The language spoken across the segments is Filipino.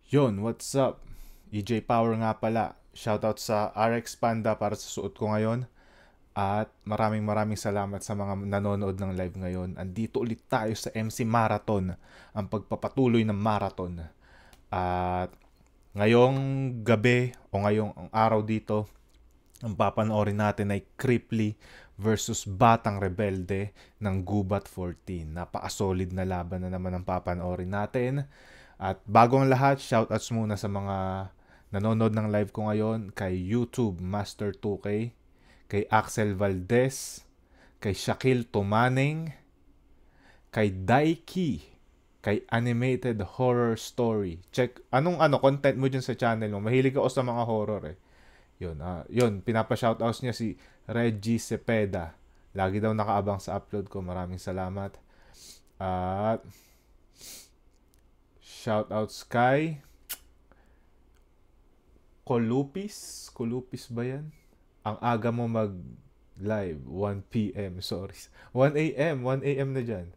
Yon, what's up? EJ Power nga pala. Shoutout sa RX Panda para sa suot ko ngayon. At maraming salamat sa mga nanonood ng live ngayon. Andito ulit tayo sa MC Marathon. Ang pagpapatuloy ng marathon. At ngayong gabi o ngayong araw dito, ang papanoorin natin ay Cripply versus Batang Rebelde ng Gubat 14. Napaka-solid na laban na naman ang papanoorin natin. At bago ang lahat, shoutouts muna sa mga nanonood ng live ko ngayon, kay YouTube Master 2K, kay Axel Valdez, kay Shakil Tumaning, kay Daiki, kay Animated Horror Story. Check anong content mo dyan sa channel mo. Mahilig ako sa mga horror eh. Yun, pinapa-shoutouts niya si Reggie Cepeda. Lagi daw nakaabang sa upload ko. Maraming salamat. At shoutouts kay Kolupis ba yan? Ang aga mo mag-live, 1 p.m. Sorry. 1 a.m. na dyan.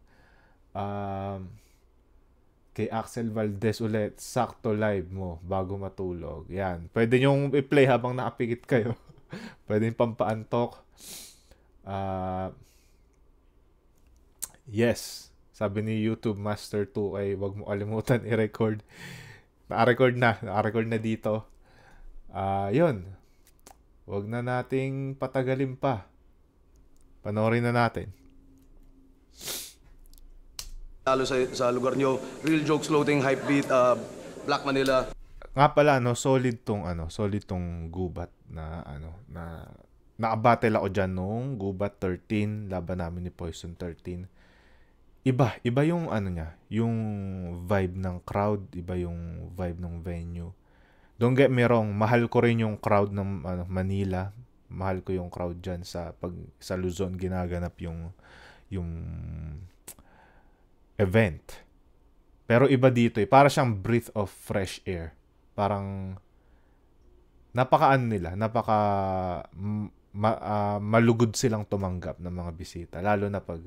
Kay Axel Valdez ulit, sakto live mo bago matulog. Yan. Pwede nyong i-play habang nakapikit kayo. Pwede yung pampaantok. Yes. Sabi ni YouTube Master 2 ay wag mo kalimutan i-record. Naka-record na dito. Yun. Wag na nating patagalin pa. Panoorin na natin. Lalo sa lugar nyo, Real Jokes Floating, Hypebeat, Black Manila. Nga pala solid tong Gubat na nakabattle ako diyan nung Gubat 13, laban namin ni Poison 13. Iba yung niya, yung vibe ng crowd, iba yung vibe ng venue. Don't get me wrong, mahal ko rin yung crowd ng Manila. Mahal ko yung crowd diyan sa Luzon ginaganap yung event. Pero iba dito para siyang breath of fresh air. Parang malugod silang tumanggap ng mga bisita, lalo na pag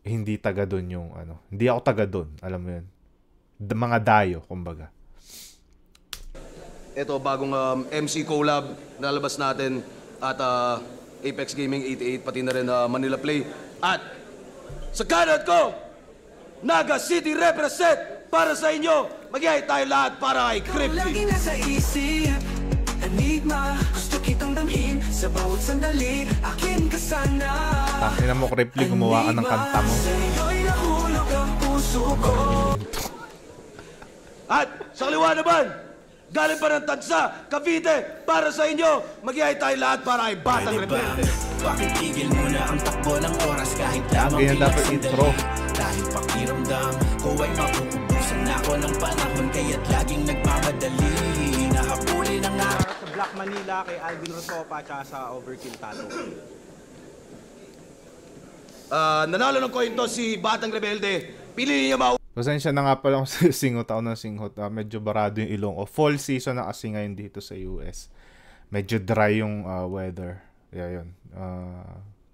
hindi taga doon yung hindi ako taga doon, alam mo yun. Mga dayo, kumbaga. Ito, bagong MC collab nalabas natin at Apex Gaming 88, pati na rin Manila Play. At sa kanan ko, Naga City represent para sa inyo. Mag-ihay tayo lahat para kay Cripply. Lagi nasa isip, enigma, gusto kitang damhin sa bawat sandali, akin ka sana. Tangina mo, Cripply, gumawa ka ng kanta mo. Sa'yo'y nahulog ang puso ko. At sa kaliwa naman, galing pa ng Tansa, Cavite, para sa inyo. Mag-ihay tayo lahat para kay Batang Rebelde. Bakit tigil muna ang takbo ng oras kahit lamang ganyan dapat intro. Dahil pakiramdam ko ay mapupubusan na ako ng panahon, kaya't laging nagmamadali. Nahabulin ang araw. Sa Black Manila kay Alvin Rosopa at sa Overkill Tattoo. Nanalo ng coin to si Batang Rebelde. Pili niyo ba? Pasensya na nga pala kung singot ako ng singhot. Medyo barado yung ilong ko. Fall season na kasi ngayon dito sa US. Medyo dry yung weather. Yeah, yun.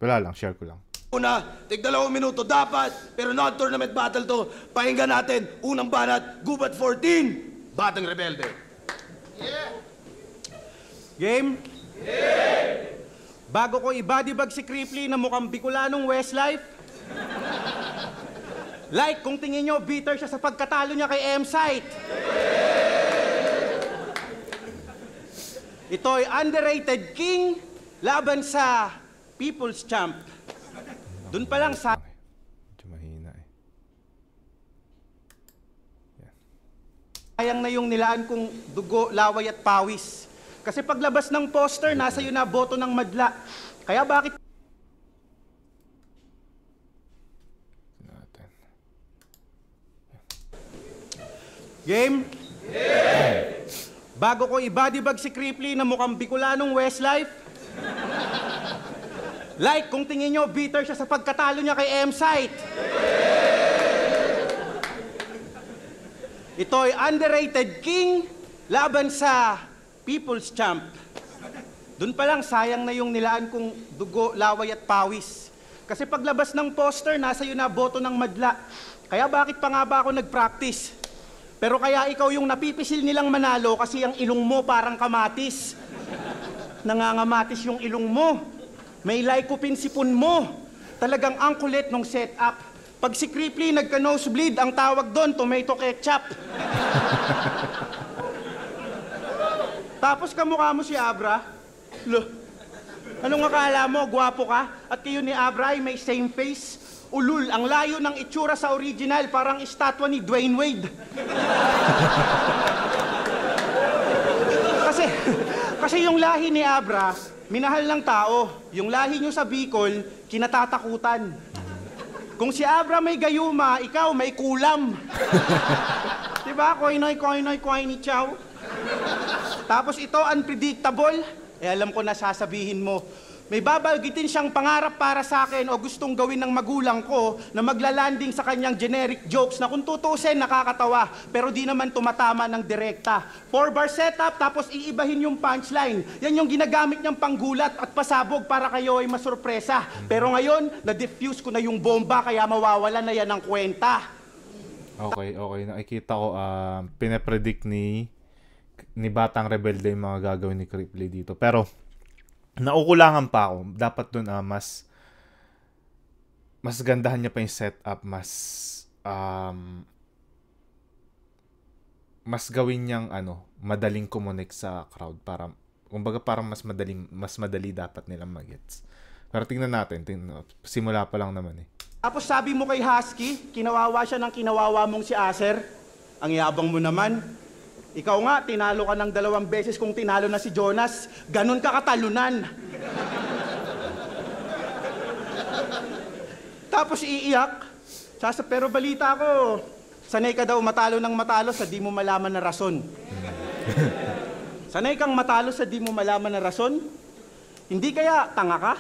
Wala lang, share ko lang. Una, tig 2 minuto dapat, pero non-tournament battle to. Pakinggan natin, unang banat, Gubat 14, Batang Rebelde. Game? Yeah! Bago ko i-bodybag si Cripply na mukhang Bicolanong Westlife, like kung tingin nyo bitter siya sa pagkatalo niya kay M-Site. Ito'y underrated king laban sa People's Champ. Doon pa lang sa... Medyo mahina eh. sayang na yung nilaan kong dugo, laway at pawis. Kasi paglabas ng poster, nasa yun na boto ng madla. Kaya bakit... Game? Yeah! Bago ko i-bodybag si Cripply na mukhang Bicolanong Westlife, like kung tingin nyo bitter siya sa pagkatalo niya kay M-Site. Ito'y underrated king laban sa People's Champ. Doon pa lang sayang na yung nilaan kong dugo, laway at pawis. Kasi paglabas ng poster, nasa yun na boto ng madla. Kaya bakit pa nga ba ako nag-practice? Pero kaya ikaw yung napipisil nilang manalo kasi ang ilong mo parang kamatis. Nangangamatis yung ilong mo. May lycopene sipon mo. Talagang ang kulit nung setup. Pag si Cripply nagka-nosebleed, ang tawag doon, tomato ketchup. Tapos kamukha mo si Abra. Lo, anong akala mo, gwapo ka? At kayo ni Abra ay may same face? Ulul, ang layo ng itsura sa original, parang estatwa ni Dwayne Wade. Kasi yung lahi ni Abra, minahal ng tao. Yung lahi nyo sa Bicol, kinatatakutan. Kung si Abra may gayuma, ikaw may kulam. Diba? Koinoy, chow. Tapos ito, unpredictable. Alam ko na sasabihin mo. May babalgitin siyang pangarap para sa akin o gustong gawin ng magulang ko na maglalanding sa kanyang generic jokes na kung tutusin nakakatawa pero di naman tumatama ng direkta. 4-bar setup tapos iibahin yung punchline. Yan yung ginagamit niyang panggulat at pasabog para kayo ay masurpresa. Pero ngayon, na-diffuse ko na yung bomba kaya mawawala na yan ng kwenta. Okay. Nakikita ko, pinapredict ni Batang Rebelde yung mga gagawin ni Cripply dito. Pero, naukulangan pa ako. Dapat dun mas gandahan niya pa yung setup, mas gawin niyang madaling connect sa crowd para kumbaga parang mas madali dapat nilang magets. Pero tingnan natin, simula pa lang naman eh. Tapos sabi mo kay Husky, kinawawa siya ng kinawawa mong si Acer. Ang yabang mo naman. Ikaw nga, tinalo ka ng 2 beses kung tinalo na si Jonas. Ganon ka katalunan. Tapos iiyak. Pero balita ko, sanay ka daw matalo ng matalo sa di mo malaman na rason. Sanay kang matalo sa di mo malaman na rason? Hindi kaya tanga ka?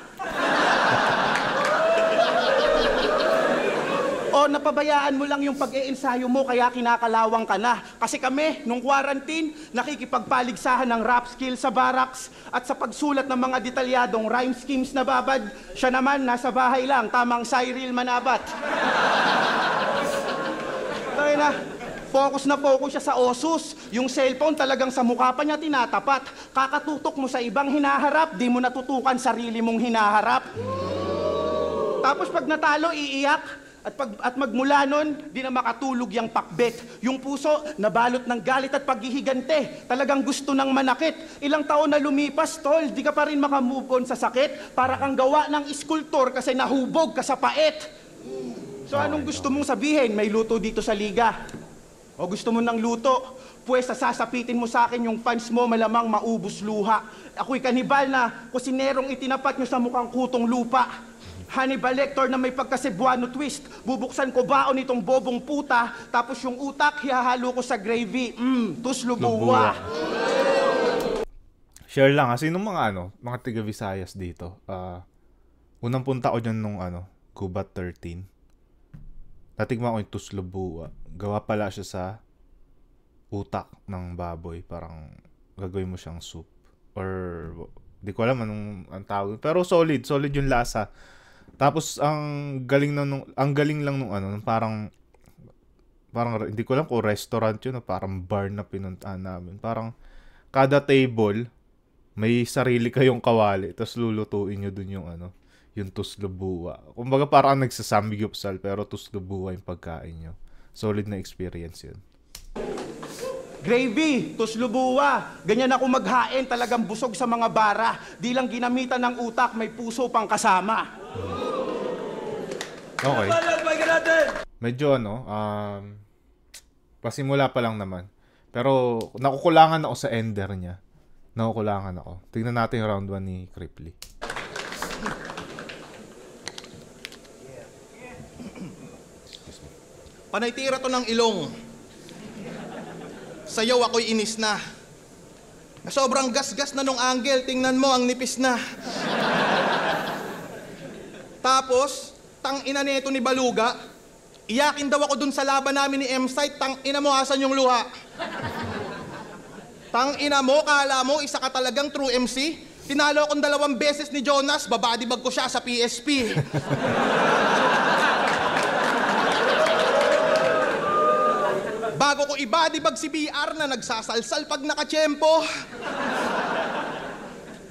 O napabayaan mo lang yung pag-iensayo mo kaya kinakalawang ka na. Kasi kami, nung quarantine, nakikipagpaligsahan ng rap skill sa barracks at sa pagsulat ng mga detalyadong rhyme schemes na babad, siya naman nasa bahay lang, tamang Cyril Manabat. Tayo na, focus siya sa osus. Yung cellphone talagang sa mukha pa niya tinatapat. Kakatutok mo sa ibang hinaharap, di mo natutukan sarili mong hinaharap. Tapos pag natalo, iiyak. At magmula nun, di na makatulog yung pakbet. Yung puso, nabalot ng galit at paghihigante. Talagang gusto ng manakit. Ilang taon na lumipas, tol, di ka pa rin makamove on sa sakit. Para kang gawa ng iskultor kasi nahubog ka sa pait. So anong gusto mong sabihin? May luto dito sa liga. O gusto mo ng luto? Pwes sasapitin mo sa akin yung fans mo malamang maubos luha. Ako'y kanibal na kusinerong itinapat nyo sa mukhang kutong lupa. Hannibal Lecter na may pagkasebuano twist. Bubuksan ko baon itong bobong puta, tapos yung utak, hihahalo ko sa gravy. Tuslubuwa. Share lang, kasi nung mga tiga Visayas dito, unang punta ko dyan nung Gubat 13. Natigman ko yung tuslubuwa. Gawa pala siya sa utak ng baboy. Parang gagawin mo siyang soup. Or, di ko alam anong ang tawag. Pero solid yung lasa. Tapos ang galing lang nung parang hindi ko alam kung restaurant yun o parang bar na pinuntahan namin. Parang kada table may sarili kayong kawali tapos lulutuin nyo dun yung tuslubuwa. Kumbaga parang nagsasamgyupsal pero tuslubuwa yung pagkain nyo. Solid na experience yun. Gravy, tuslubuwa. Ganyan ako maghain, talagang busog sa mga bara. Di lang ginamitan ng utak, may puso pang kasama. Okay. Medyo pasimula pa lang naman. Pero nakukulangan ako sa ender niya. Tingnan natin yung round 1 ni Cripply. Panay tira to ng ilong. Sayaw ako'y inis na. Sobrang gas-gas na nung angle, tingnan mo ang nipis na. Tapos, tang-ina nito ni Baluga, iyakin daw ako dun sa laban namin ni M-Site, tang-ina mo, asan yung luha? Tang-ina mo, kala mo, isa ka talagang true MC? Tinalo akong 2 beses ni Jonas, babadibag ko siya sa PSP. Bago ko ibadibag si BR na nagsasalsal pag nakatsyempo.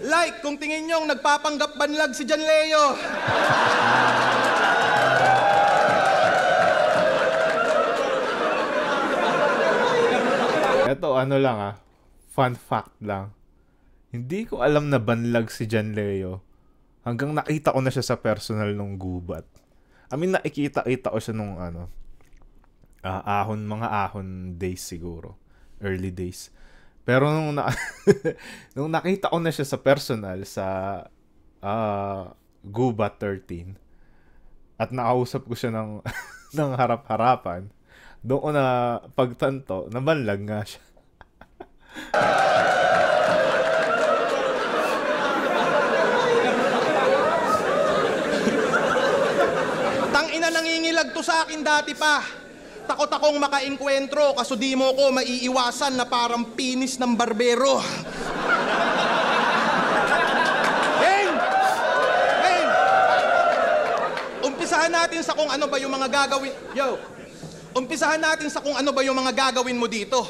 Like kung tingin nyong nagpapanggap banlag si John Leo. Eto, ano lang fun fact lang. Hindi ko alam na banlag si John Leo hanggang nakita ko na siya sa personal nung gubat. I mean, nakikita-kita ko siya nung mga ahon days siguro. Early days. Pero nung nakita ko na siya sa personal sa Gubat 13 at nakausap ko siya ng harap-harapan, doon ko na pagtanto na banlag nga siya. Tangina, nangingilag to sa akin dati pa. Takot akong makainkwentro kaso di mo ko maiiwasan na parang pinis ng barbero. Umpisahan natin sa kung ano ba yung mga gagawin. Umpisahan natin sa kung ano ba yung mga gagawin mo dito.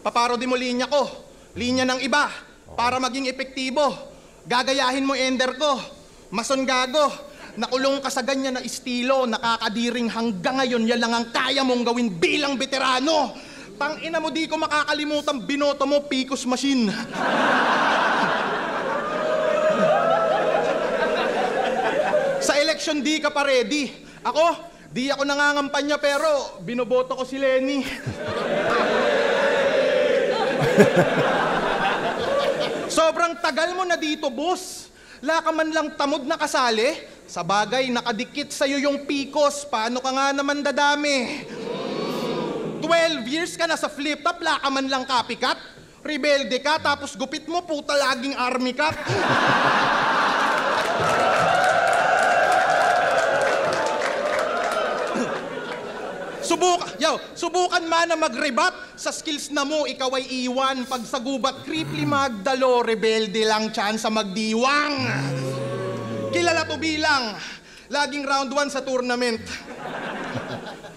Paparodi mo linya ko, linya ng iba, para maging epektibo. Gagayahin mo ender ko, mason gago. Nakulong ka sa ganyan na estilo, nakakadiring hanggang ngayon, yan lang ang kaya mong gawin bilang veterano. Tangina mo, di ko makakalimutan, binoto mo, Picos Machine. Sa election di ka pa ready. Ako, di ako nangangampanya pero binoboto ko si Lenny. Sobrang tagal mo na dito, boss. Laka man lang tamod na kasali. Sa bagay, nakadikit sa'yo yung Picos. Paano ka nga naman dadami? 12 years ka na sa flip-top, laka man lang copycat. Rebelde ka, tapos gupit mo, puta laging army cap. Subukan man na mag-rebat sa skills na mo, ikaw ay iwan. Pag sa gubat, creeply magdalo, rebelde lang chance sa magdiwang. Kilala to bilang laging round 1 sa tournament.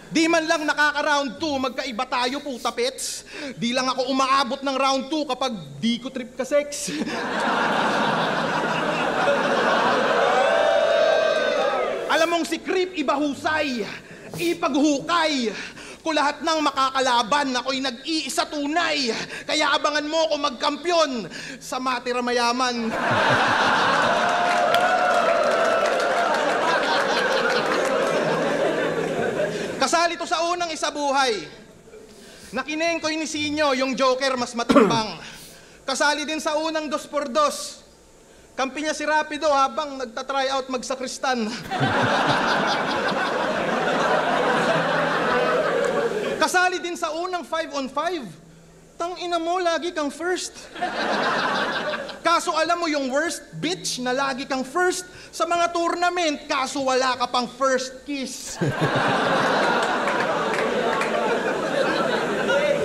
Di man lang nakaka-round 2, magkaiba tayo, puta pets. Di lang ako umaabot ng round 2 kapag di ko trip ka sex. Alam mong si Creep iba husay, ipaghukay. Kung lahat ng makakalaban, ako'y nag-iisa tunay. Kaya abangan mo ako magkampyon sa matira mayaman. Kasali to sa unang isabuhay. Nakineng ko inisinyo, yung Joker mas matimbang. Kasali din sa unang 2x2. Kampi niya si Rapido habang nagta-try out magsakristan. Kasali din sa unang 5-on-5. Tangina mo, lagi kang first. Kaso alam mo yung worst, bitch, na lagi kang first sa mga tournament, kaso wala ka pang first kiss.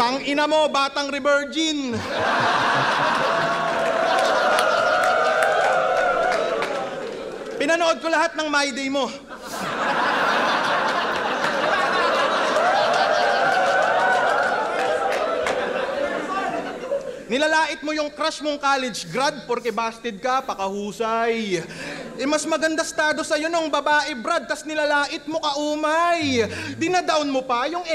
Tangina mo, batang revirgin. Pinanood ko lahat ng My Day mo. Nilalait mo yung crush mong college grad porque busted ka, pakahusay. Mas maganda estado sa'yo nung babae, Brad, tas nilalait mo ka umay. Dinadown mo pa yung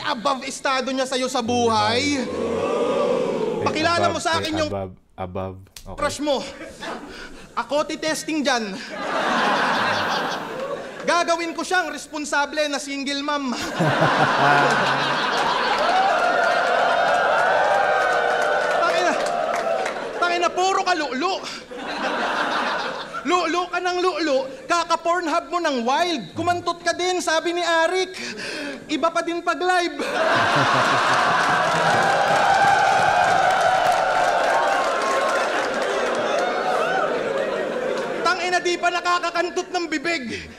above estado niya sa'yo sa buhay. Pakilala mo sa akin yung above. Okay. Crush mo. Ako titesting dyan. Gagawin ko siyang responsable na single mom. Tangina, puro ka lu'lu. Lu'lu ka ng lu'lu, kaka-pornhub mo ng wild. Kumantot ka din, sabi ni Arik. Iba pa din pag live. Tangina, di pa nakakakantot ng bibig.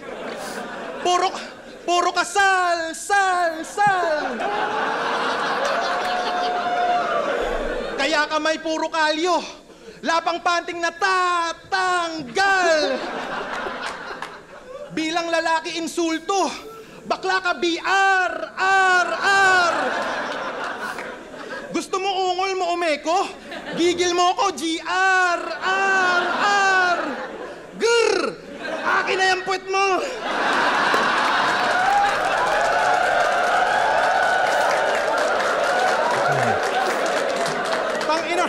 Puro ka sal. Kaya ka may puro kalyo. Lapang panting na tatanggal. Bilang lalaki insulto. Bakla ka, BR! R! Gusto mo ungol mo umeko? Gigil mo ako, GR! R! Grr! Akin na yung puwet mo! Tangina,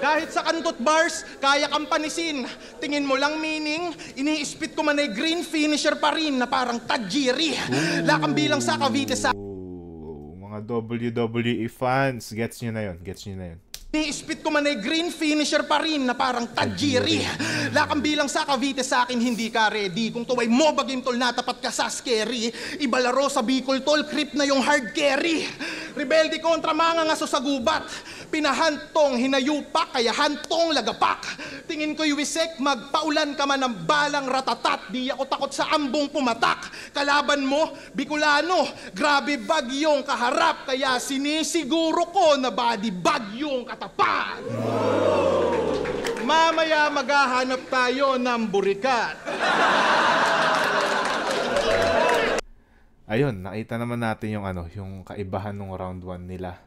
kahit sa kantot bars, kaya kang panisin. Tingin mo lang meaning, ini-spit ko man ay green finisher pa rin na parang Tajiri. Lakang bilang sa Cavite sa... Mga WWE fans, gets nyo na yun. Ni-spit ko man ay green finisher pa rin na parang Tajiri. Lakang bilang sa Cavite sa akin, hindi ka ready. Kung tuway mo bagim tol, natapat ka sa scary. Ibalaro sa Bicol tol, creep na yung hard carry. Rebelde kontra mga ngaso sa gubat. Pinahantong, hinayupak, kaya hantong lagapak. Tingin ko yuwisek, magpaulan ka man ng balang ratatat. Di ako takot sa ambong pumatak. Kalaban mo, Bicolano, grabe bagyong kaharap. Kaya sinisiguro ko na body bagyong katapat. Mamaya maghahanap tayo ng burikat. Ayun, nakita naman natin yung yung kaibahan ng round 1 nila.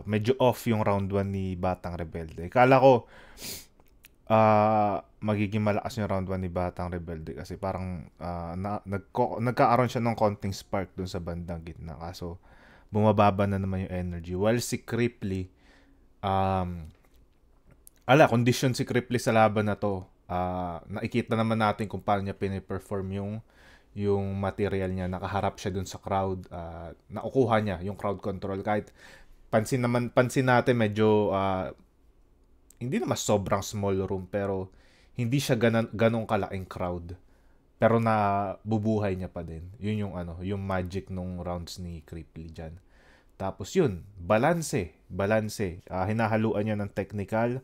Medyo off yung round 1 ni Batang Rebelde. Kala ko magiging malakas yung round 1 ni Batang Rebelde kasi parang nagkaaroon siya ng konting spark dun sa bandang gitna. Kaso bumababa na naman yung energy. While si Cripply, condition si Cripply sa laban na to. Nakikita naman natin kung paano niya piniperform yung material niya. Nakaharap siya dun sa crowd. Nakukuha niya yung crowd control. Kahit pansin natin medyo hindi naman sobrang small room, pero hindi siya ganong kalaking crowd. Pero nabubuhay niya pa din. Yun yung magic nung rounds ni Cripply dyan. Tapos yun, balanse. Hinahaluan niya ng technical.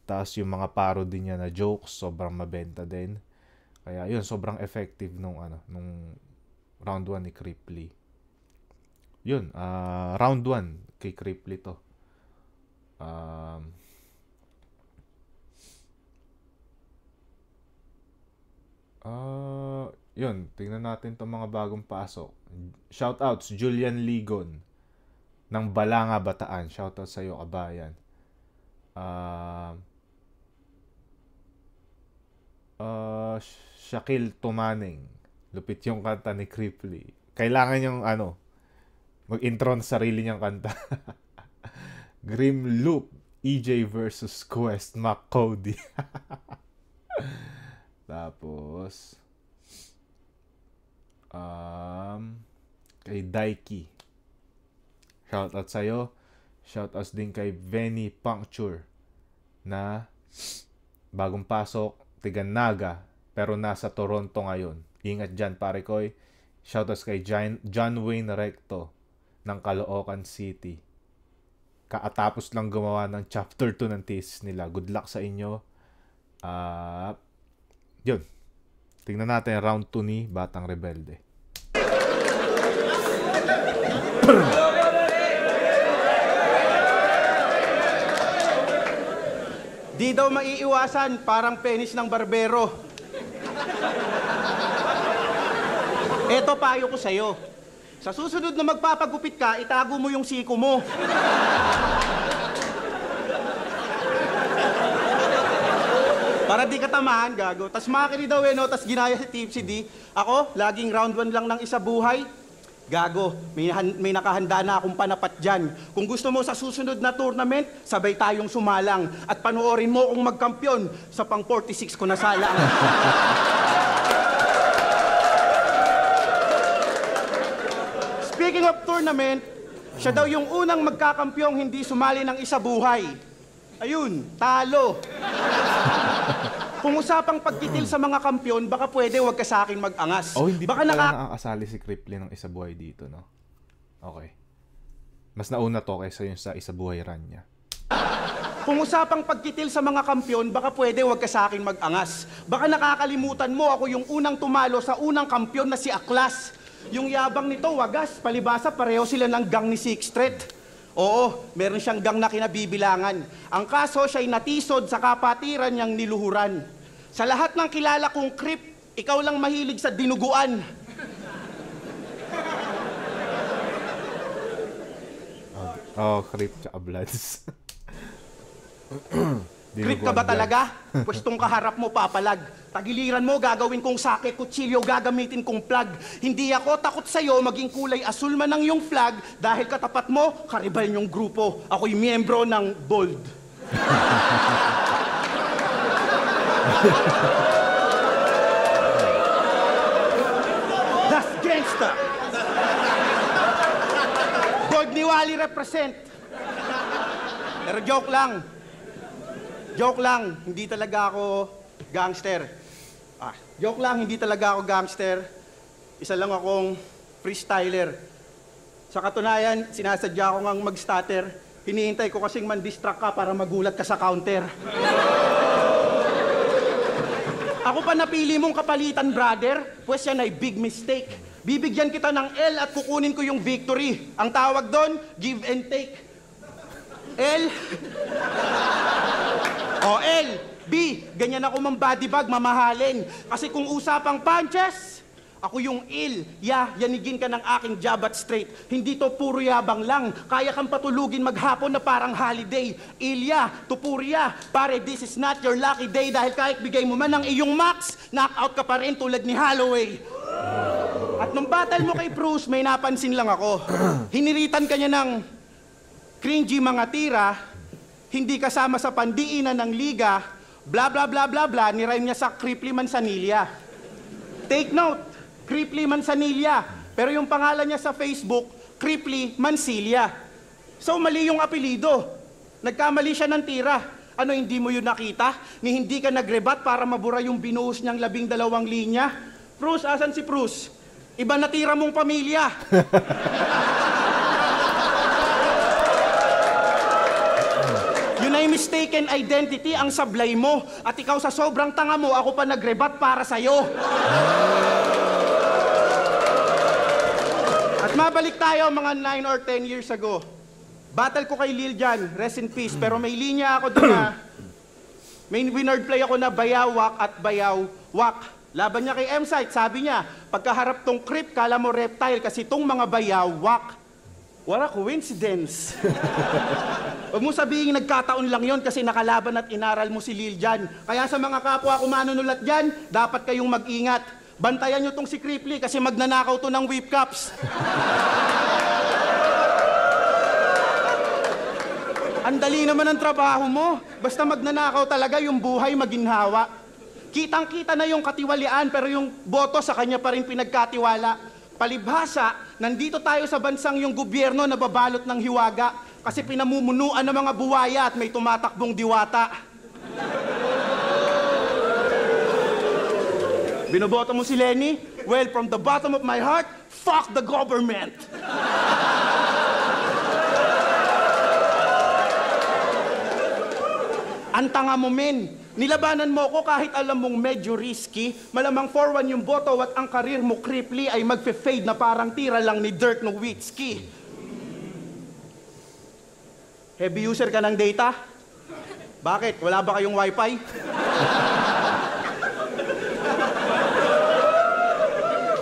Tapos yung mga parody niya na jokes, sobrang mabenta din. Kaya yun, sobrang effective nung round 1 ni Cripply. Yun, round 1 kay Cripply to. Yun, tingnan natin itong mga bagong pasok. Shoutouts, Julian Ligon ng Balanga, Bataan. Shoutout sa iyo, kabayan. Shaquille Tumaning. Lupit yung kanta ni Cripply. Kailangan yung mag-intro ng sarili niyang kanta. Grim Loop, EJ versus Quest, Mac Cody. Tapos kay Daiki. Shoutout sa'yo. Shoutouts din kay Venny Puncture na bagong pasok, tigan Naga, pero nasa Toronto ngayon. Ingat dyan, pare koy. Shoutouts kay John Wayne Recto ng Caloocan City. Kaatapos lang gumawa ng chapter 2 ng thesis nila. Good luck sa inyo. Yun. Tingnan natin round 2 ni Batang Rebelde. Di daw maiiwasan, parang penis ng barbero. Eto payo ko sa'yo. Sa susunod na magpapagupit ka, itago mo yung siko mo. Para di ka tamahan, gago. Tas makakiri daw tas ginaya si Tipsy D. Ako, laging round 1 lang ng isa buhay. Gago, may nakahanda na akong panapat dyan. Kung gusto mo sa susunod na tournament, sabay tayong sumalang. At panoorin mo kung magkampiyon sa pang 46 ko na salang. Speaking of tournament, siya daw yung unang magkakampyong hindi sumali ng isa buhay. Ayun, talo. Kung usapang pagkitil sa mga kampyon, baka pwede wag ka sa akin mag-angas. Hindi baka pa nakakasali si Cripply ng isa buhay dito, no? Okay. Mas nauna to kaysa yung sa isa buhay run niya. Kung usapang pagkitil sa mga kampyon, baka pwede wag ka sa akin mag-angas. Baka nakakalimutan mo ako yung unang tumalo sa unang kampyon na si Aklas. Yung yabang nito, wagas, palibasa, pareho sila ng gang ni Sixth Street. Oo, meron siyang gang na kinabibilangan. Ang kaso, siya'y natisod sa kapatiran niyang niluhuran. Sa lahat ng kilala kong creep, Ikaw lang mahilig sa dinuguan. Oh, creep tsaka bloods. Creep ka ba talaga? Pwestong kaharap mo, papalag. Tagiliran mo, gagawin kong sake, kutsilyo, gagamitin kong plug. Hindi ako takot sa'yo, maging kulay asul man ang iyong flag, dahil katapat mo, karibal niyong grupo. Ako'y miyembro ng Bold. Das gangsta! Bold ni Wally represent. Pero joke lang. Joke lang, hindi talaga ako gangster. Joke lang, hindi talaga ako gangster. Isa lang akong freestyler. Sa katunayan, sinasadya ko ngang mag-stutter. Hinihintay ko kasing man-distract ka para magulat ka sa counter. Ako pa napili mong kapalitan, brother. Pues yan ay big mistake. Bibigyan kita ng L at kukunin ko yung victory. Ang tawag doon, give and take. L. O L. B. Ganyan ako mang body bag, mamahalin. Kasi kung usapang punches, ako yung ill. Yanigin ka ng aking jabat straight. Hindi to puro yabang lang. Kaya kang patulugin maghapon na parang holiday. Ilya, tupurya. Pare, this is not your lucky day. Dahil kahit bigay mo man ang iyong max, knockout ka pa rin tulad ni Holloway. At nung battle mo kay Bruce, may napansin lang ako. Hiniritan ka niya ng cringy mga tira, hindi kasama sa pandiinan ng liga, bla bla bla bla bla, nirime niya sa Cripply Manzanilla. Take note, Cripply Manzanilla. Pero yung pangalan niya sa Facebook, Cripply Mansilla. So mali yung apelido. Nagkamali siya ng tira. Ano, hindi mo yun nakita? Ni hindi ka nagrebat para mabura yung binuhos niyang 12 linya? Bruce, asan si Bruce? Iba na tira mong pamilya. Yun ay mistaken identity ang sablay mo. At ikaw sa sobrang tanga mo, ako pa nagrebat para sa'yo. At mabalik tayo mga 9 or 10 years ago. Battle ko kay Lil Jon, rest in peace. Pero may linya ako doon na may winard play ako na bayawak at bayawak. Laban niya kay M-Site, sabi niya, pagkaharap tong creep, kala mo reptile kasi tong mga bayawak. What a coincidence. Huwag mo sabihin nagkataon lang yon kasi nakalaban at inaral mo si Lil Jon. Kaya sa mga kapwa ko manunulat dyan, dapat kayong mag-ingat. Bantayan nyo tong si Cripply kasi magnanakaw to ng whip cups. Ang dali naman ang trabaho mo. Basta magnanakaw talaga yung buhay maginhawa. Kitang-kita na yung katiwalian pero yung boto sa kanya pa rin pinagkatiwala. Palibhasa, nandito tayo sa bansang yung gobyerno na babalot ng hiwaga kasi pinamumunuan ng mga buwaya at may tumatakbong diwata. Binoboto mo si Lenny? Well, from the bottom of my heart, fuck the government! Ang tanga mo, men. Nilabanan mo ko kahit alam mong medyo risky. Malamang 4-1 yung boto at ang karir mo, Cripply, ay magfe-fade na parang tira lang ni Dirk Nowitzki. Heavy user ka ng data? Bakit? Wala ba kayong wifi?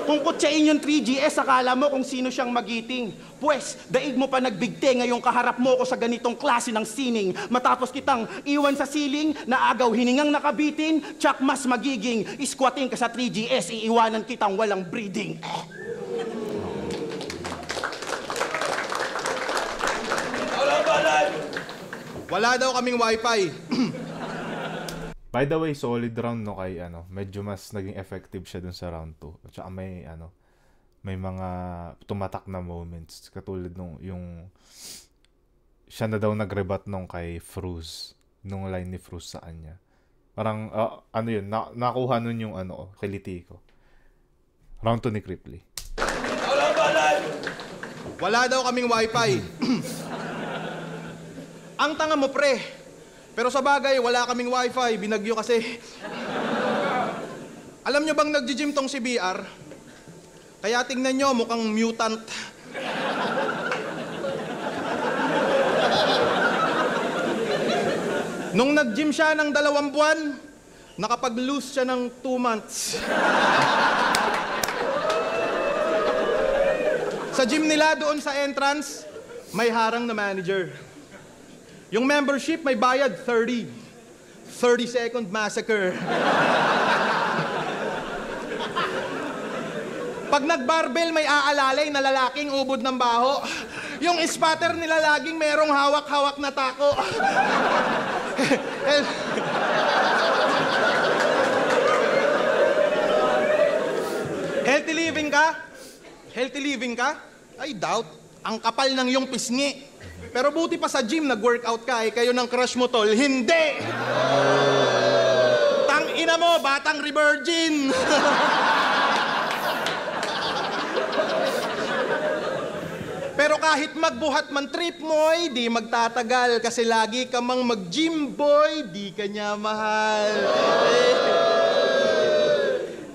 Kung kutsain yung 3GS, akala mo kung sino siyang magiting. Pwes, daig mo pa nagbigte ngayong kaharap mo ko sa ganitong klase ng sining. Matapos kitang iwan sa siling, naagaw hiningang nakabitin, tsak mas magiging isquating ka sa 3GS, iiwanan kitang walang breathing. Wala daw kaming wifi. By the way, solid round no kay medyo mas naging effective siya dun sa round 2. At saka may mga tumatak na moments katulad nung yung siya na daw nagrebat nung kay Fruz, nung line ni Fruz sa kanya. Parang nakuha nun yung kay Litico. Round 2 ni Cripply. Wala daw kaming wifi. Ang tanga mo, pre. Pero sa bagay, wala kaming wifi. Binagyo kasi. Alam nyo bang nag-gym tong si BR? Kaya tingnan nyo, mukhang mutant. Nung nag-gym siya ng 2 buwan, Nakapag-lose siya ng 2 months. Sa gym nila doon sa entrance, may harang na manager. Yung membership may bayad 30. 30-second massacre. Pag nag-barbell, may aalalay na lalaking ubod ng baho. Yung spatter nila laging merong hawak-hawak na tako. Healthy living ka? Healthy living ka? I doubt. Ang kapal ng iyong pisngi. Pero buti pa sa gym, nag-workout ka, kayo ng crush mo, tol. Hindi! Tang-ina mo, batang re-virgin! Pero kahit magbuhat man trip mo, di magtatagal kasi lagi ka mang mag-gym, boy, di ka niya mahal.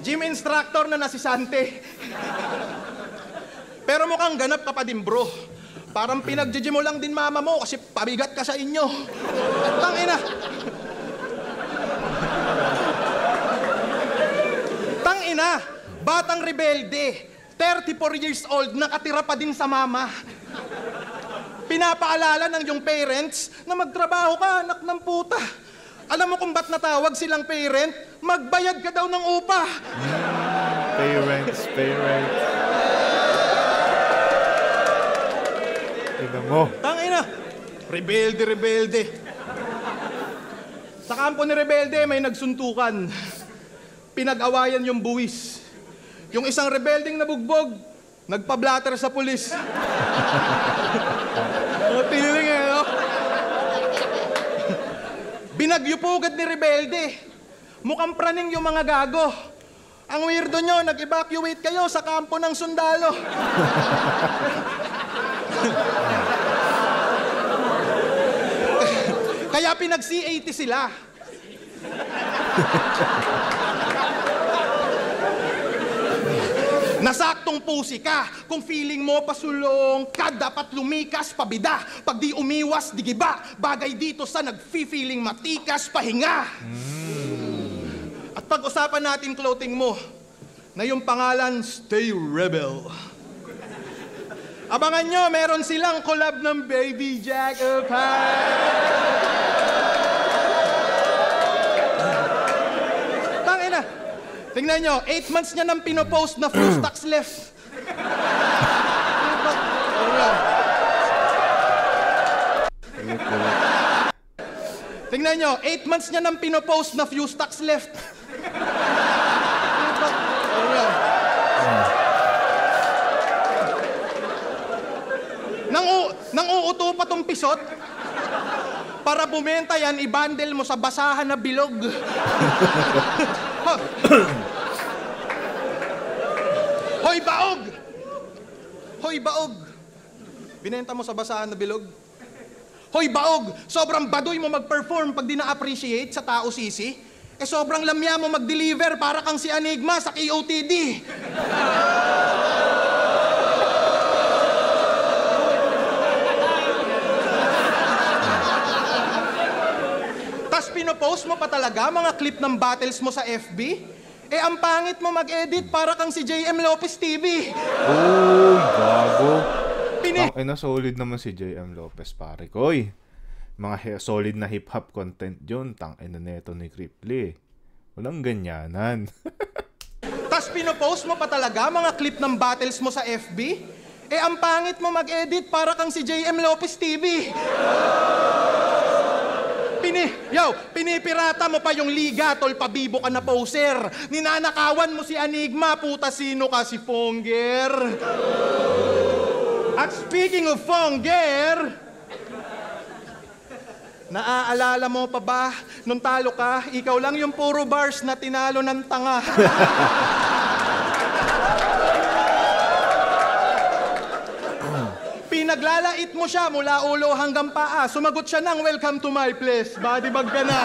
Gym instructor na nasisante. Pero mukhang ganap ka pa din, bro. Parang pinag-gym mo lang din mama mo kasi pabigat ka sa inyo. Tangina. Tangina, batang rebelde. 34 years old, nakatira pa din sa mama. Pinapaalala ng iyong parents na magtrabaho ka, anak ng puta. Alam mo kung ba't natawag silang parent? Magbayad ka daw ng upa. Parents. Tignan mo. Tangina, rebelde. Sa kampo ni Rebelde, may nagsuntukan. Pinag-awayan yung buwis. Yung isang rebelding nabugbog, nagpa-blatter sa pulis. Tiniling no? Binagyupugad ni Rebelde. Mukhang praning yung mga gago. Ang weirdo nyo, nag-evacuate kayo sa kampo ng sundalo. Kaya pinag-C80 sila. Nasaktong pusi ka. Kung feeling mo pasulong ka, dapat lumikas, pabida. Pag di umiwas, di giba. Bagay dito sa nag-feeling matikas, pahinga. At pag-usapan natin clothing mo, na yung pangalan, Stay Rebel. Abangan nyo, meron silang collab ng Baby Jack of Tangina. Tingnan nyo, 8 months niya nang pinopost na few stocks left. Tingnan nyo, 8 months niya nang pinopost na few stocks left. Nang uuto pa tong pisot, para bumenta yan, i-bundle mo sa basahan na bilog. Hoy, baog! Hoy, baog! Binenta mo sa basahan na bilog? Hoy, baog! Sobrang baduy mo mag-perform pag di na-appreciate sa tao sisi. Sobrang lamya mo mag-deliver para kang si Enigma sa KOTD. Tas pinopost mo pa talaga mga clip ng battles mo sa FB? Ang pangit mo mag-edit para kang si JM Lopez TV. Oh, gago. Solid naman si JM Lopez, pare ko. Mga solid na hip-hop content yun. Tangina neto ni Cripply. Walang ganyanan. Tas pinopost mo pa talaga mga clip ng battles mo sa FB? Ang pangit mo mag-edit para kang si JM Lopez TV. Pinipirata mo pa yung liga, tol, pabibo ka na poser. Ninanakawan mo si Enigma, puta sino ka, si Fonger. At speaking of Fonger, naaalala mo pa ba, nung talo ka, ikaw lang yung puro bars na tinalo ng tanga. Pinaglalait mo siya mula ulo hanggang paa. Sumagot siya ng welcome to my place. Bodybag ka na.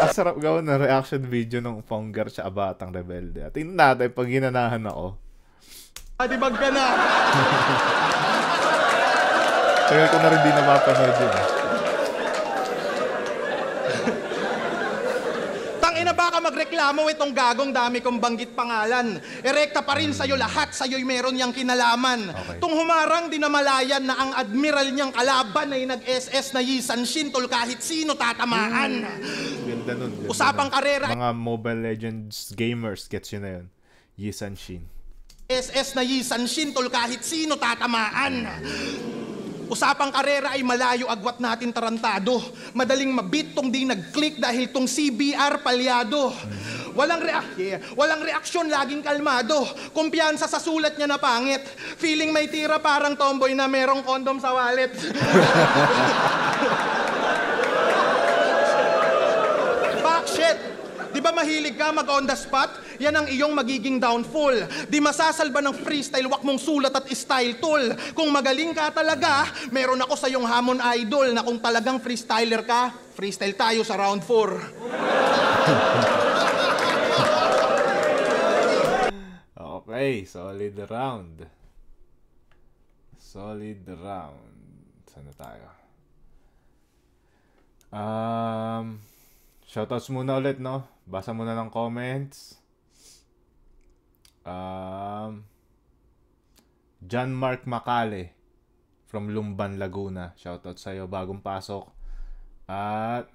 Asarap gawin na reaction video ng Fonger sa Batang Rebelde. At tingnan natin pag ginanahan ako. Bodybag ka na. Tagal ko na rin di napapanood yun. magreklamo itong gagong dami kong banggit pangalan. Erekta pa rin sa'yo lahat, sa'yo'y meron niyang kinalaman. Okay. Tung humarang di namalayan na ang admiral niyang kalaban ay nag-SS na Yisan Shin tol kahit sino tatamaan. Ganda nun. Ganda Usapang nun. karera. Mga Mobile Legends gamers, gets yun na yun. Yisan Shin. SS na Yisan Shin tol kahit sino tatamaan. Usapang karera ay malayo agwat natin tarantado. Madaling mabit tong di nag-click dahil tong CBR palyado. Walang reaksyon, laging kalmado. Kumpiyansa sa sulat niya na pangit. Feeling may tira parang tomboy na merong kondom sa wallet. Shit! Di ba mahilig ka mag on the spot? Yan ang iyong magiging downfall. Di masasalba ng freestyle, wak mong sulat at style tool. Kung magaling ka talaga, meron ako sa iyong hamon idol na kung talagang freestyler ka, freestyle tayo sa round 4. Okay, solid round. Solid round. Saan na tayo? Shoutouts muna ulit, no? Basa muna ng comments. John Mark Macale from Lumban, Laguna. Shoutout sa'yo, bagong pasok. At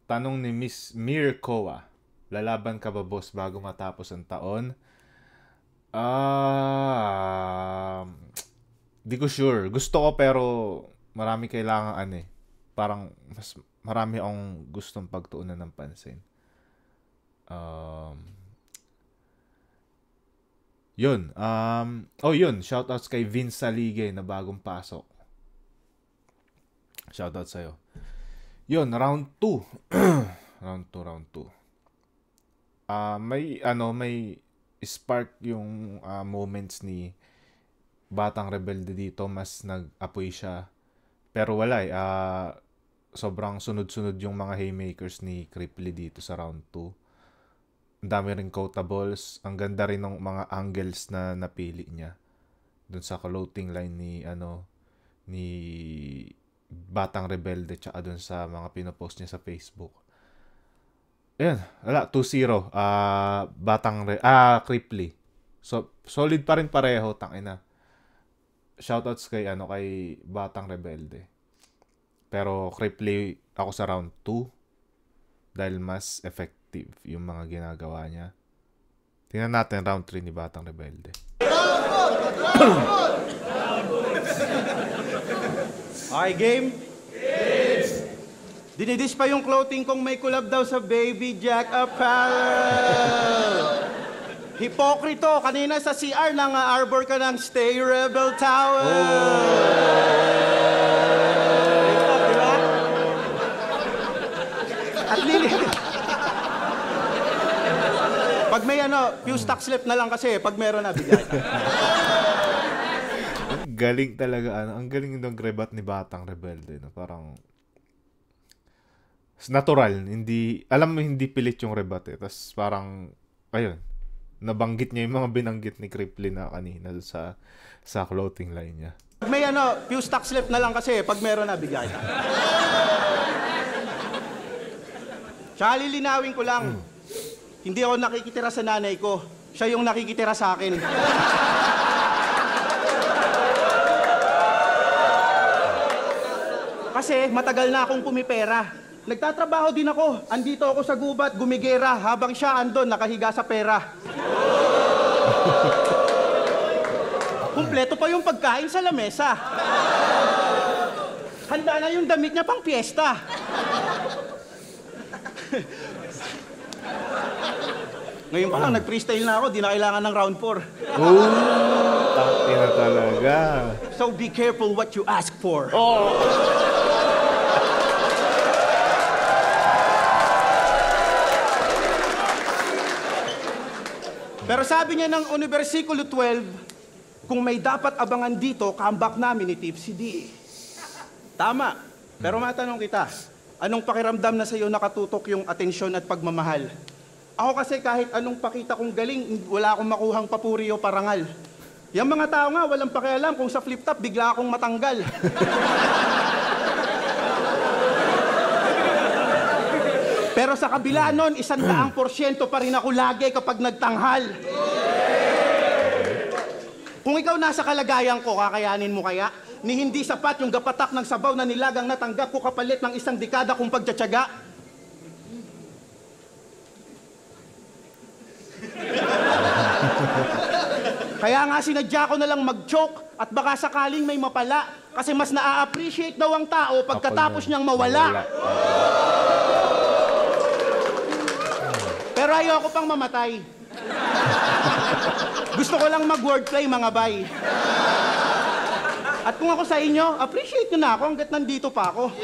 tanong ni Miss Mirkoa, lalaban ka ba, boss, bago matapos ang taon? Di ko sure. Gusto ko pero marami kailangan parang mas marami akong gustong pagtuunan ng pansin. Yun. Yun. Shoutouts kay Vince Salige na bagong pasok. Shoutouts sa'yo. Yun, round 2. round 2. May spark yung moments ni Batang Rebelde dito. Mas nag-apoy siya. Pero wala sobrang sunod-sunod yung mga haymakers ni Cripply dito sa round 2. Ang dami rin quotables. Ang ganda rin ng mga angles na napili niya. Dun sa clothing line ni Batang Rebelde tsaka dun sa mga pinopost niya sa Facebook. Ayan, wala, 2-0. Cripply. So, solid pa rin pareho, tangina. Shoutouts kay Batang Rebelde. Pero Cripply ako sa round 2 dahil mas effective yung mga ginagawa niya. Tingnan natin round 3 ni Batang Rebelde. Okay, game? Dinidis pa yung clothing kong may collab daw sa Baby Jack Apparel. Hipokrito, kanina sa CR nang-arbor ka ng Stay Rebel Tower. Diba? At pag may fuse tax slip na lang kasi, pag meron na, bigay. Galing talaga, ang galing ng rebat ni Batang Rebelde. No? Parang natural, hindi pilit yung rebat . Tapos parang, ayun, nabanggit niya yung mga binanggit ni Cripply na kanina sa clothing line niya. Pag may fuse tax slip na lang kasi, pag meron na, bigay. Tsaka lilinawin ko lang, hindi ako nakikitira sa nanay ko. Siya yung nakikitira sa akin. Kasi matagal na akong pumipera. Nagtatrabaho din ako. Andito ako sa gubat, gumigera, habang siya andon, nakahiga sa pera. Kumpleto pa yung pagkain sa lamesa. Handa na yung damit niya pang piyesta. Ngayon pa lang, nag-freestyle na ako, di na kailangan ng round 4. Tangina talaga. So be careful what you ask for. Pero sabi niya ng versikulo 12, kung may dapat abangan dito, comeback namin ni Tipsy D. Tama. Pero matanong kita, anong pakiramdam na sa'yo nakatutok yung atensyon at pagmamahal? Ako kasi kahit anong pakita kong galing, wala akong makuhang papuri o parangal. Yung mga tao nga, walang pakialam kung sa flip-top, bigla akong matanggal. Pero sa kabila nun, 100% pa rin ako lagi kapag nagtanghal. Kung ikaw nasa kalagayan ko, kakayanin mo kaya? Ni hindi sapat yung gapatak ng sabaw na nilagang natanggap ko kapalit ng 1 dekada kong pagtsatsaga? Kaya nga sinadya ko na lang mag-choke at baka sakaling may mapala kasi mas na-appreciate daw ang tao pagkatapos niyang mawala. Pero ayoko pang mamatay. Gusto ko lang mag-wordplay, mga bay. At kung ako sa inyo, appreciate nyo na ako hanggat nandito pa ako.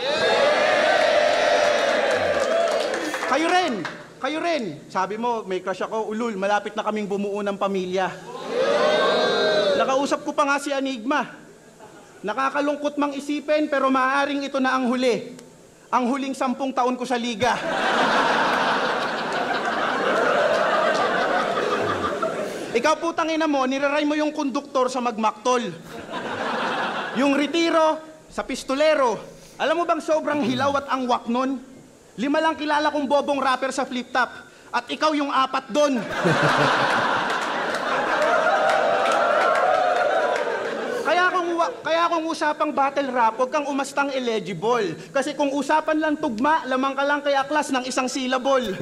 Kayo rin. Sabi mo, may crush ako, ulul, malapit na kaming bumuo ng pamilya. Nakausap ko pa nga si Enigma. Nakakalungkot mang isipin, pero maaaring ito na ang huli. Ang huling 10 taon ko sa liga. Ikaw putang ina mo, niraray mo yung konduktor sa magmaktol. Yung retiro sa pistolero. Alam mo bang sobrang hilaw at angwak nun? 5 lang kilala kong bobong rapper sa flip top. At ikaw yung 4 doon. Kaya kung usapang battle rap, huwag kang umastang eligible. Kasi kung usapan lang tugma, lamang ka lang kay aklas ng 1 syllable.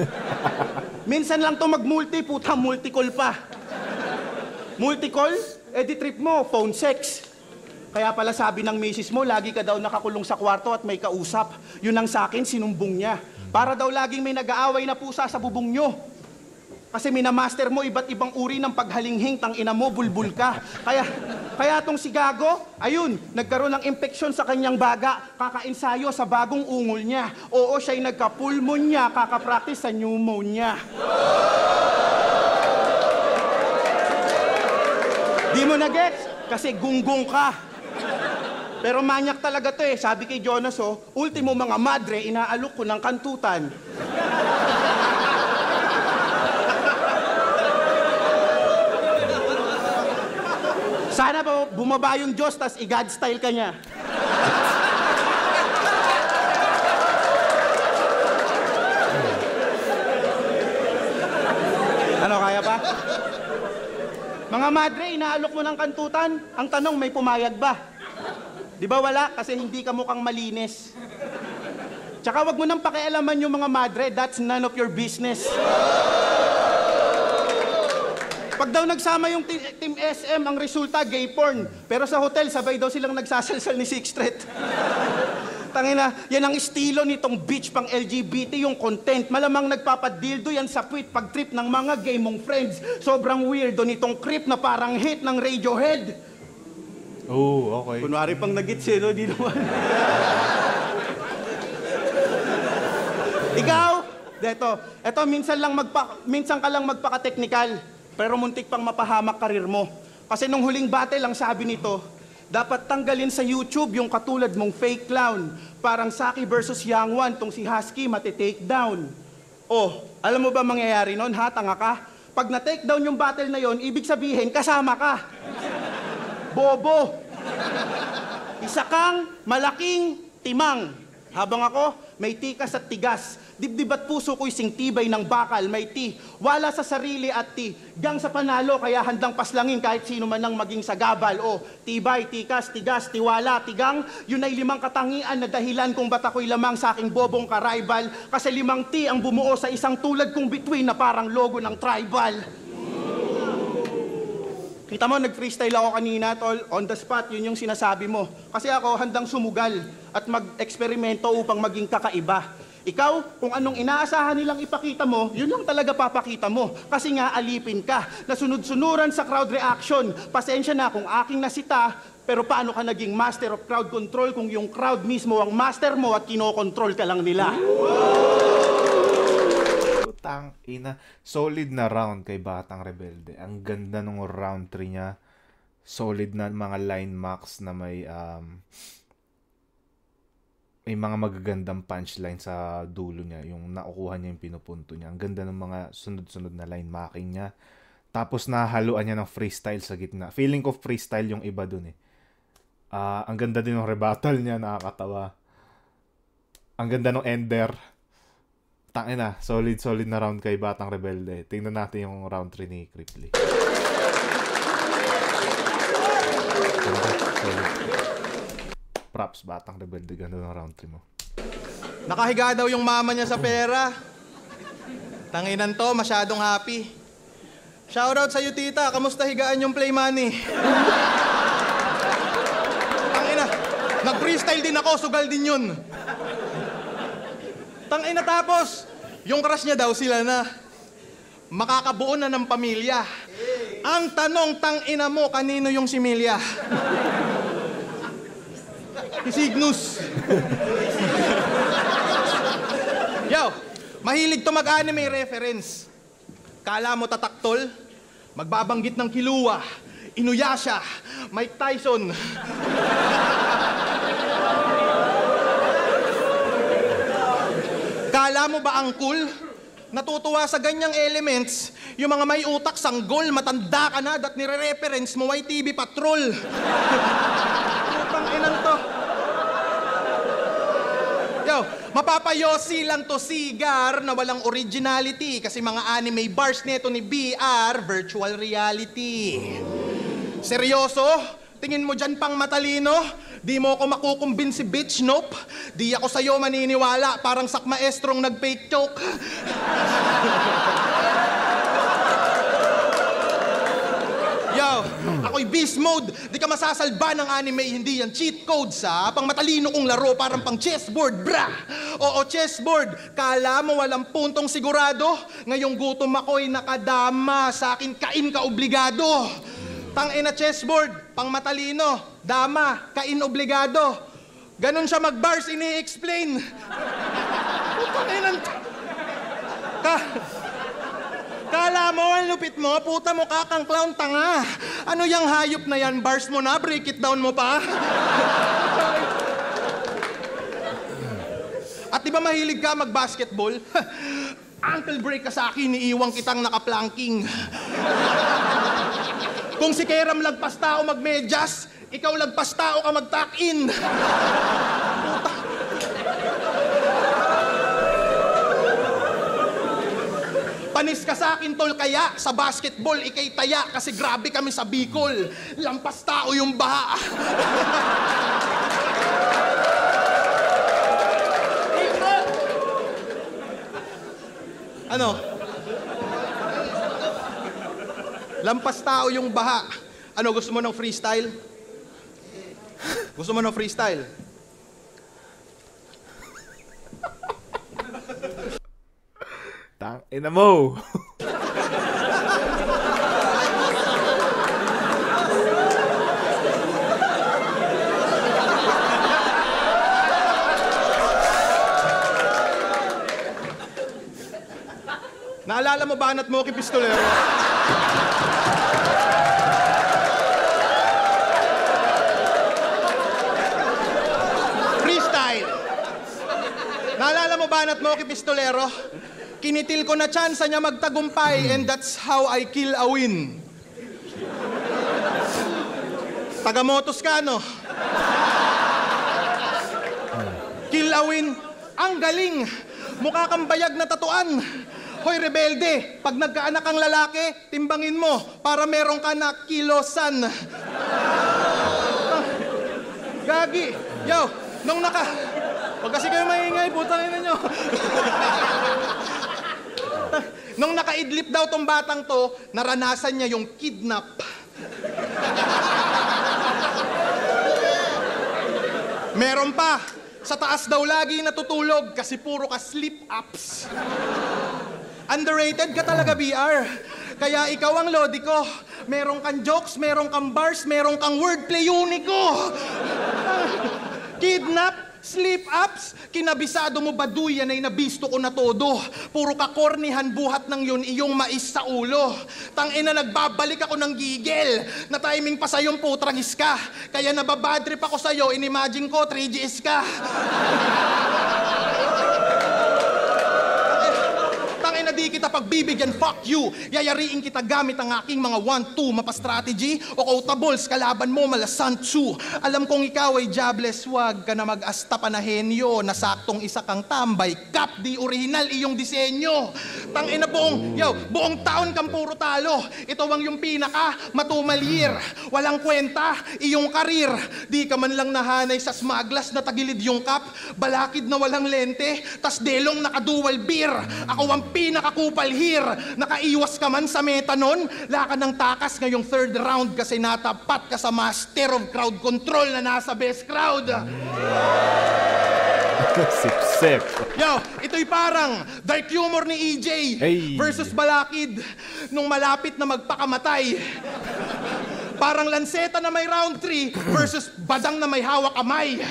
Minsan lang to mag-multi, puta, multi-call pa. Multi-call? Di trip mo, phone sex. Kaya pala sabi ng misis mo, lagi ka daw nakakulong sa kwarto at may kausap. Yun ang sakin, sinumbong niya. Para daw laging may nag-aaway na pusa sa bubong nyo. Kasi minamaster mo iba't ibang uri ng paghalinghing, tang ina mo, bulbul ka. Kaya tong si Gago, ayun, nagkaroon ng infeksyon sa kanyang baga, kakainsayo sa bagong ungol niya. Oo, siya'y nagka-pulmonya, kakapractice sa pneumonia. Di mo na-gets? Kasi gunggong ka. Pero manyak talaga to eh. Sabi kay Jonas, ultimo mga madre, inaalok ko ng kantutan. Sana ba bumaba yung Diyos, tas i-God style ka niya. Ano, kaya pa? Mga madre, inaalok mo ng kantutan. Ang tanong, may pumayag ba? Di ba wala? Kasi hindi ka mukhang malinis. Tsaka wag mo nang pakialaman yung mga madre. That's none of your business. Pag daw nagsama yung team SM, ang resulta, gay porn. Pero sa hotel, sabay daw silang nagsasalsal ni Sixth Street. Tangina, yan ang estilo nitong bitch pang LGBT, yung content. Malamang nagpapadildo yan sa tweet pag trip ng mga gay mong friends. Sobrang weirdo nitong creep na parang hit ng Radiohead. Oh, okay. Kunwari pang nag-gits no? Di naman. Ikaw, eto, minsan ka lang magpaka-technical. Pero muntik pang mapahamak karir mo. Kasi nung huling battle, ang sabi nito, dapat tanggalin sa YouTube yung katulad mong fake clown. Parang Saki versus Young One, tong si Husky mati-take down. Oh, alam mo ba mangyayari nun, ha? Tanga ka? Pag na-take down yung battle na yon, ibig sabihin, kasama ka. Bobo. Isa kang malaking timang. Habang ako, may tikas at tigas. Dibdib at puso ko'y singtibay ng bakal, may ti. Wala sa sarili at ti. Gang sa panalo, kaya handang paslangin kahit sino man ang maging sagabal. O, tibay, tikas, tigas, tiwala, tigang. Yun ay 5 katangian na dahilan kung ba't ako'y lamang sa aking bobong ka-rival. Kasi 5 ti ang bumuo sa isang tulad kong bituin na parang logo ng tribal. Kita mo, nag-freestyle ako kanina, tol. On the spot, yun yung sinasabi mo. Kasi ako handang sumugal at mag-eksperimento upang maging kakaiba. Ikaw, kung anong inaasahan nilang ipakita mo, yun lang talaga papakita mo. Kasi nga, alipin ka. Nasunod-sunuran sa crowd reaction. Pasensya na kung aking nasita, pero paano ka naging master of crowd control kung yung crowd mismo ang master mo at kinokontrol ka lang nila? Tang ina, solid na round kay Batang Rebelde. Ang ganda ng round 3 niya. Solid na mga line max na may mga magagandang punchline sa dulo niya. Yung nakukuha niya yung pinupunto niya. Ang ganda ng mga sunod-sunod na line marking niya. Tapos nahaluan niya ng freestyle sa gitna. Feeling ko freestyle yung iba dun eh. Ang ganda din ng rebuttal niya, nakakatawa. Ang ganda ng ender. Tangina, solid na round kay Batang Rebelde. Tingnan natin yung round 3 ni Cripply. Solid. Props, Batang Rebelde. Ganda ng round 3 mo. Nakahiga daw yung mama niya sa pera. Tanginan to, masyadong happy. Shoutout sa'yo, tita. Kamusta higaan yung play money? Tangina, nag-freestyle din ako, sugal din yun. Tangina tapos, yung crush niya daw sila na. Makakabuo na ng pamilya. Ang tanong, tangina mo, kanino yung similya? Si Cygnus. Yo, mahilig to mag-anime reference. Kala mo tataktol? Magbabanggit ng Killua, Inuyasha, Mike Tyson. Kala mo ba ang cool? Natutuwa sa ganyang elements, yung mga may utak, sanggol, matanda ka na, dat nire-reference mo, YTV Patrol. Putang inan to. Yo, mapapayosi lang to sigar na walang originality kasi mga anime bars neto ni BR, virtual reality. Seryoso? Tingin mo dyan pang matalino? Di mo ako makukumbinsi, bitch, nope. Di ako sa'yo maniniwala, parang sakmaestrong nag-fake joke. Yo, ako'y beast mode. Di ka masasalba ng anime, hindi yan cheat codes, ha? Pang matalino kong laro, parang pang chessboard, bra. Oo, chessboard. Kala mo walang puntong sigurado? Ngayong gutom ako'y nakadama. Sa akin, kain ka obligado. Tangina chessboard, pang matalino, dama, kain obligado. Ganon siya mag-bars, ini-explain. Tanginan. Kala mo, ang lupit mo, puta mo kakang clown, tanga. Ano yung hayop na yan? Bars mo na, break it down mo pa. At di ba mahilig ka mag-basketball? Ankle break ka sa akin, iiwang kitang nakaplanking. Kung si Keram lagpas tao magmedyas, ikaw lagpas tao ka mag-tuck-in. Puta. Panis ka sa akin, tol, kaya sa basketball ikay taya kasi grabe kami sa Bicol. Lampas tao yung baha. Ano? Lampas tao yung baha. Ano, gusto mo ng freestyle? Gusto mo ng freestyle? Tangina mo! Naalala mo ba Banat Moki Pistolero? Freestyle! Naalala mo ba Banat Moki Pistolero? Kinitil ko na tsansa niya magtagumpay and that's how I kill a win. Tagamotos ka, no? Kill a win. Ang galing! Mukha kang bayag na tatuan. Hoy, rebelde, pag nagkaanak kang lalaki, timbangin mo para meron ka na kilosan. Gagi. Yo, nung Huwag kasi kayo maingay, putang ina nyo. Nung nakaidlip daw tong batang to, naranasan niya yung kidnap. Meron pa. Sa taas daw lagi natutulog kasi puro ka sleep-ups. Underrated ka talaga, BR. Kaya ikaw ang lodi ko. Meron kang jokes, meron kang bars, meron kang wordplay uniko. Kidnap, sleep-ups, kinabisado mo baduy, yan ay nabisto ko na todo. Puro ka kornihan buhat ng yun iyong mais sa ulo. Tangina, nagbabalik ako ng gigil. Na timing pa sa'yong putragis ka. Kaya nababadrip ako sa'yo, inimagine ko 3GS ka. Tangina, di kita pagbibigyan, fuck you. Yayariin kita gamit ang aking mga 1-2 mapa-strategy o quotables, kalaban mo malasansu. Alam kong ikaw ay jobless, wag ka na mag-asta panahenyo, na saktong isa kang tambay, kap di original iyong disenyo. Tangina buong taon kang puro talo. Ito ang yung pinaka matumalir. Walang kwenta, iyong karir. Di ka man lang nahanay sa smaglas na tagilid yung kap, balakid na walang lente, tas delong naka-dual beer. Ako ang pinakakupal here. Nakaiwas ka man sa meta nun, laka ng takas ngayong third round kasi natapat ka sa master of crowd control na nasa best crowd. Sip-sip. Yo, ito'y parang dark humor ni EJ versus balakid nung malapit na magpakamatay. Parang lanseta na may round 3 versus badang na may hawak kamay.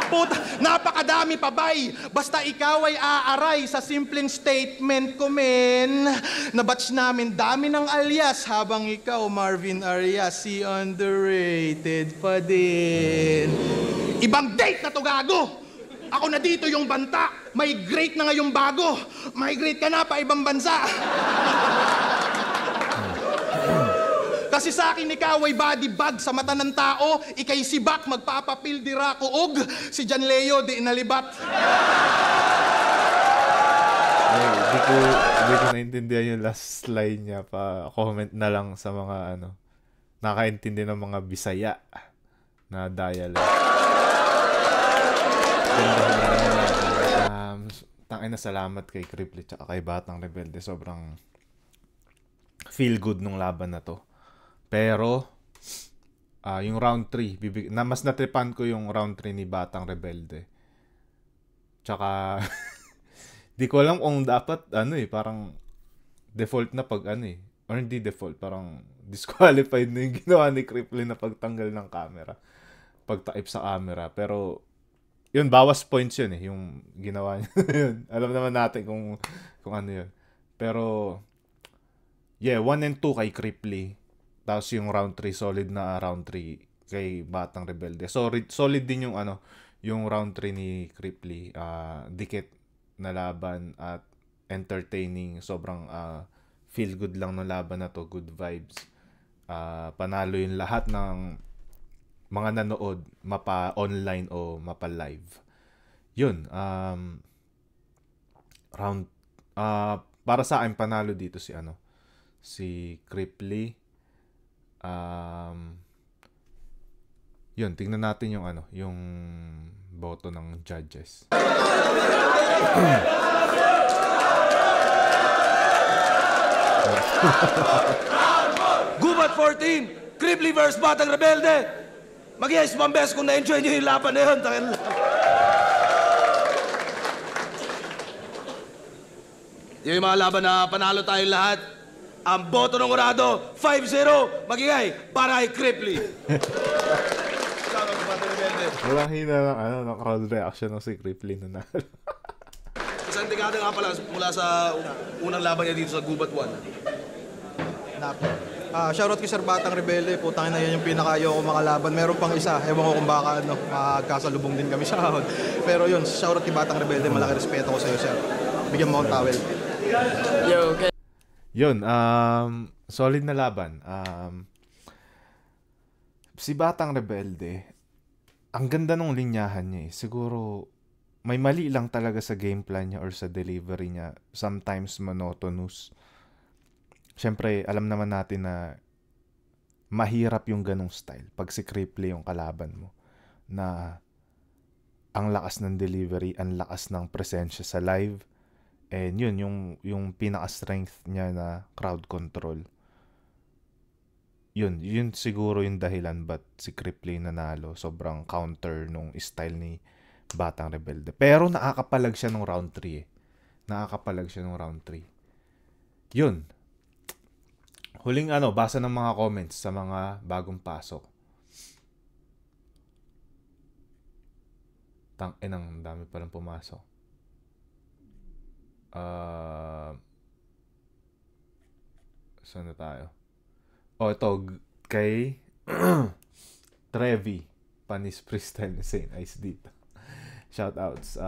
Puta, napakadami pa bay. Basta ikaw ay aaray sa simpleng statement ko, men. Na-batch namin dami ng alias habang ikaw, Marvin Arias, si underrated pa din. Ibang date na to, gago! Ako na dito yung banta. Migrate na ngayong bago. Migrate ka na pa ibang bansa. Kasi sa akin ikaw ay body bag sa mata ng tao, ikay si Bak magpapapil di rakuog, si John Leo di inalibat. Hindi ko naintindihan yung last line niya, pa comment na lang sa mga nakaintindi ng mga Bisaya na dialect. Tangina, salamat kay Kripli tsaka kay Batang Rebelde. Sobrang feel good nung laban na to. Pero, yung round 3, mas natripan ko yung round 3 ni Batang Rebelde. Tsaka, di ko alam kung dapat, parang default na pag or hindi default, parang disqualified na yung ginawa ni Kripli na pagtanggal ng camera. Pagtakip sa camera. Pero, yun, bawas points yun yung ginawa niya. Yun. Alam naman natin kung ano yun. Pero, 1 and 2 kay Kripli. Tapos yung round 3, solid na round 3 kay Batang Rebelde. Solid din yung yung round 3 ni Kripli. Dikit na laban at entertaining. Sobrang feel good lang ng laban na to. Good vibes. Panalo yung lahat ng mga nanood, mapa online o mapa live. Yun. Para sa akin, panalo dito si Kripli. Yun, tingnan natin yung yung boto ng judges. Gubat 14, Kripli vs. Batang Rebelde. Mag-yes, mambes kung na-enjoy nyo yung laban na yun. Yung mga laban na panalo tayo lahat. Ang boto ng Orado, 5-0. Magigay para kay Kripli. Walang hina ng crowd reaction ng si Kripli na nalo. Isang dekada nga pala mula sa unang laban niya dito sa Gubat 1. Shoutout kay Sir Batang Rebelde. Putangin na yan yung pinakayo ko makalaban. Meron pang isa. Ewan ko kung baka magkasalubong din kami sa Pero yun, shoutout kay Batang Rebelde. Malaki respeto ko sa iyo, sir. Bigyan mo akong towel. Yo, okay. Yun, solid na laban. Si Batang Rebelde, ang ganda nung linyahan niya . Siguro, may mali lang talaga sa game plan niya or sa delivery niya. Sometimes monotonous. Siyempre, alam naman natin na mahirap yung ganong style. Pag si Kripli yung kalaban mo, na ang lakas ng delivery, ang lakas ng presensya sa live. And yun, yung pinaka-strength niya na crowd control. Yun siguro yung dahilan ba't si Kripli nanalo. Sobrang counter nung style ni Batang Rebelde. Pero nakakapalag siya nung round 3 Nakakapalag siya nung round 3. Yun. Huling basa ng mga comments sa mga bagong pasok. Ang dami palang pumasok. Saan na tayo? Ito, kay Trevi, Panis Freestyle na St. Ice dito. Shoutouts.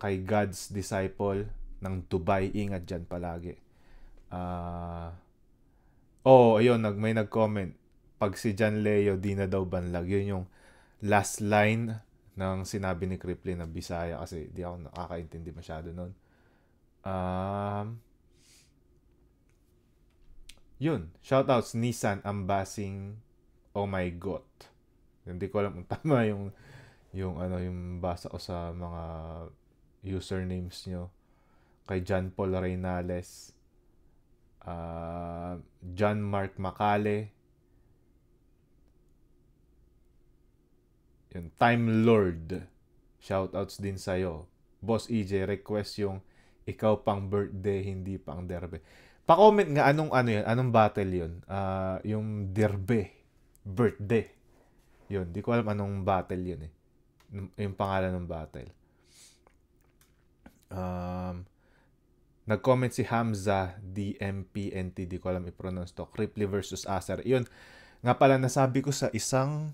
Kay God's Disciple, ng Dubai. Ingat dyan palagi. Ayun, may nag-comment. Pag si John Leo, di na daw banlag. Yun yung last line ng sinabi ni Cripply na Bisaya kasi di ako nakakaintindi masyado nun. Yun. Shoutouts Nissan Ambasing Oh My God. Hindi ko alam kung tama yung basa ko sa mga usernames nyo. Kay John Paul Reynales, John Mark Macale, yung Time Lord, shoutouts din sa'yo. Boss EJ, request yung ikaw pang birthday, hindi pang derbe. Pa-comment nga anong battle yun? Yung derbe, birthday. Yun, di ko alam anong battle yun eh. Yung pangalan ng battle. Nag-comment si Hamza DMPNT, di ko alam i-pronounce to. Cripply versus Acer. Yun, nga pala nasabi ko sa isang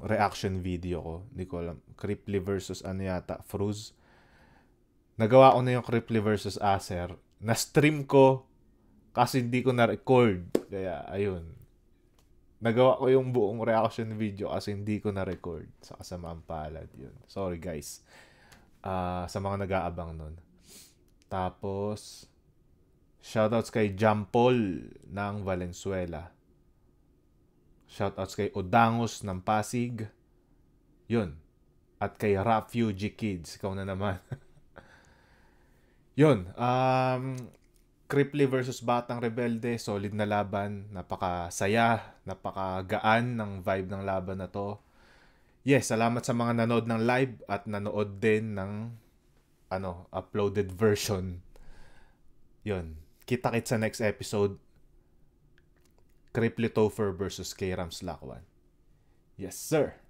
reaction video ko. Di ko alam. Cripply versus Fruz. Nagawa ko na yung Cripply versus Acer. Na-stream ko kasi hindi ko na-record. Kaya, ayun. Nagawa ko yung buong reaction video kasi hindi ko na-record. Sa kasamaang palad. Yun. Sorry, guys. Sa mga nag-aabang nun. Tapos, shoutouts kay Jampol ng Valenzuela. Shoutouts kay Odangos ng Pasig. Yun. At kay Refugee Kids. Ikaw na naman. Yun. Cripply versus Batang Rebelde. Solid na laban. Napakasaya. Napakagaan ng vibe ng laban na to. Yes, salamat sa mga nanood ng live at nanood din ng uploaded version. Yun. Kita-kits sa next episode. Cripply Topher versus K-Rams Lakwan. Yes, sir.